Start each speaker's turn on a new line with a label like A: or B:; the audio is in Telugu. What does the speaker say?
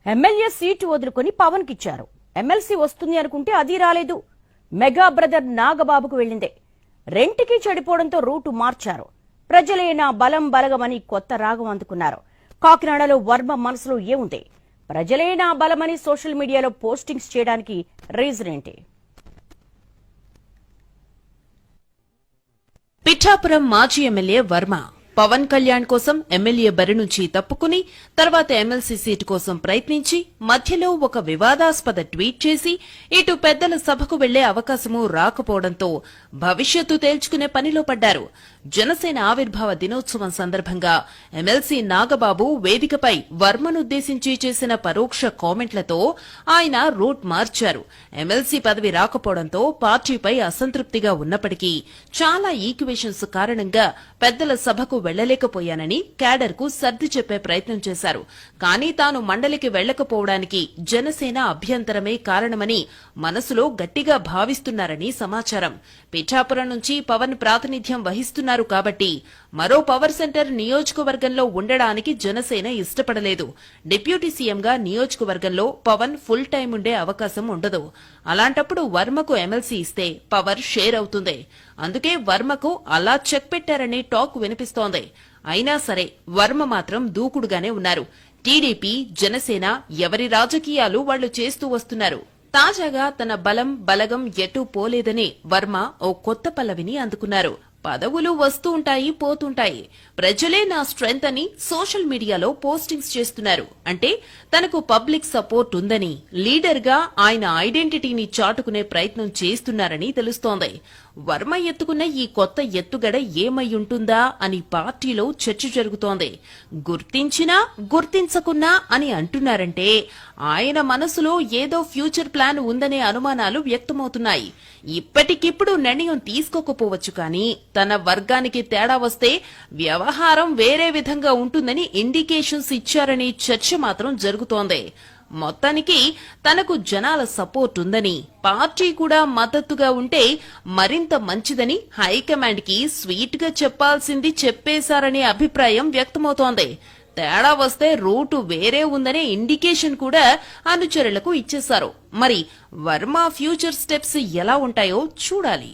A: ఎమ్మెల్యే సీటు వదులుకొని పవన్ కిచ్చారు. ఎమ్మెల్సీ వస్తుంది అనుకుంటే అది రాలేదు. మెగా బ్రదర్ నాగబాబుకు వెళ్లిందే. రెంటికి చెడిపోవడంతో రూటు మార్చారు. ప్రజలే నా బలం బలగమని కొత్త రాగం అందుకున్నారు. కాకినాడలో వర్మ మనసులో ఏముంది? ప్రజలే నా బలమని సోషల్ మీడియాలో పోస్టింగ్స్ చేయడానికి రీజన్ ఏంటి?
B: పిఠాపురం మాజీ ఎమ్మెల్యే వర్మ పవన్ కళ్యాణ్ కోసం ఎమ్మెల్యే బరి నుంచి తప్పుకుని తర్వాత ఎమ్మెల్సీ సీటు కోసం ప్రయత్నించి మధ్యలో ఒక వివాదాస్పద ట్వీట్ చేసి ఇటు పెద్దల సభకు వెళ్లే అవకాశమూ రాకపోవడంతో భవిష్యత్తు తేల్చుకునే పనిలో పడ్డారు. జనసేన ఆవిర్భావ దినోత్సవం సందర్భంగా ఎమ్మెల్సీ నాగబాబు వేదికపై వర్మనుద్దేశించి చేసిన పరోక్ష కామెంట్లతో ఆయన రూట్ మార్చారు. ఎమ్మెల్సీ పదవి రాకపోవడంతో పార్టీపై అసంతృప్తిగా ఉన్నప్పటికీ చాలా ఈక్వేషన్స్ కారణంగా పెద్దల సభకు వెళ్లలేకపోయానని క్యాడర్ కు సర్ది చెప్పే ప్రయత్నం చేశారు. కానీ తాను మండలికి వెళ్లకపోవడానికి జనసేన అభ్యంతరమే కారణమని మనసులో గట్టిగా భావిస్తున్నారని సమాచారం. పిఠాపురం నుంచి పవన్ ప్రాతినిధ్యం వహిస్తున్నారు కాబట్టి మరో పవర్ సెంటర్ నియోజకవర్గంలో ఉండడానికి జనసేన ఇష్టపడలేదు. డిప్యూటీ సీఎంగా నియోజకవర్గంలో పవన్ ఫుల్ టైం ఉండే అవకాశం ఉండదు. అలాంటప్పుడు వర్మకు ఎమ్మెల్సీ ఇస్తే పవర్ షేర్ అవుతుంది. అందుకే వర్మకు అలా చెక్ పెట్టారనే టాక్ వినిపిస్తోంది. అయినా సరే వర్మ మాత్రం దూకుడుగానే ఉన్నారు. టీడీపీ, జనసేన ఎవరి రాజకీయాలు వాళ్లు చేస్తూ వస్తున్నారు. తాజాగా తన బలం బలగం ఎటూ పోలేదని వర్మ ఓ కొత్త పల్లవిని అందుకున్నారు. పదవులు వస్తూ ఉంటాయి, పోతుంటాయి. ప్రజలే నా స్ట్రెంగ్త్ అని సోషల్ మీడియాలో పోస్టింగ్స్ చేస్తున్నారు. అంటే తనకు పబ్లిక్ సపోర్ట్ ఉందని, లీడర్ గా ఆయన ఐడెంటిటీని చాటుకునే ప్రయత్నం చేస్తున్నారని తెలుస్తోంది. వర్మ ఎత్తుకున్న ఈ కొత్త ఎత్తుగడ ఏమయ్యుంటుందా అని పార్టీలో చర్చ జరుగుతోంది. గుర్తించినా గుర్తించకున్నా అని అంటున్నారంటే ఆయన మనసులో ఏదో ఫ్యూచర్ ప్లాన్ ఉందనే అనుమానాలు వ్యక్తమవుతున్నాయి. ఇప్పటికిప్పుడు నిర్ణయం తీసుకోకపోవచ్చు కానీ తన వర్గానికి తేడా వస్తే వ్యవహారం వేరే విధంగా ఉంటుందని ఇండికేషన్స్ ఇచ్చారనే చర్చ మాత్రం జరుగుతోంది. మొత్తానికి తనకు జనాల సపోర్ట్ ఉందని, పార్టీ కూడా మద్దతుగా ఉంటే మరింత మంచిదని హైకమాండ్ కి స్వీట్ గా చెప్పాల్సింది చెప్పేశారనే అభిప్రాయం వ్యక్తమవుతోంది. తేడా వస్తే రూటు వేరే ఉందనే ఇండికేషన్ కూడా అనుచరులకు ఇచ్చేశారు. మరి వర్మ ఫ్యూచర్ స్టెప్స్ ఎలా ఉంటాయో చూడాలి.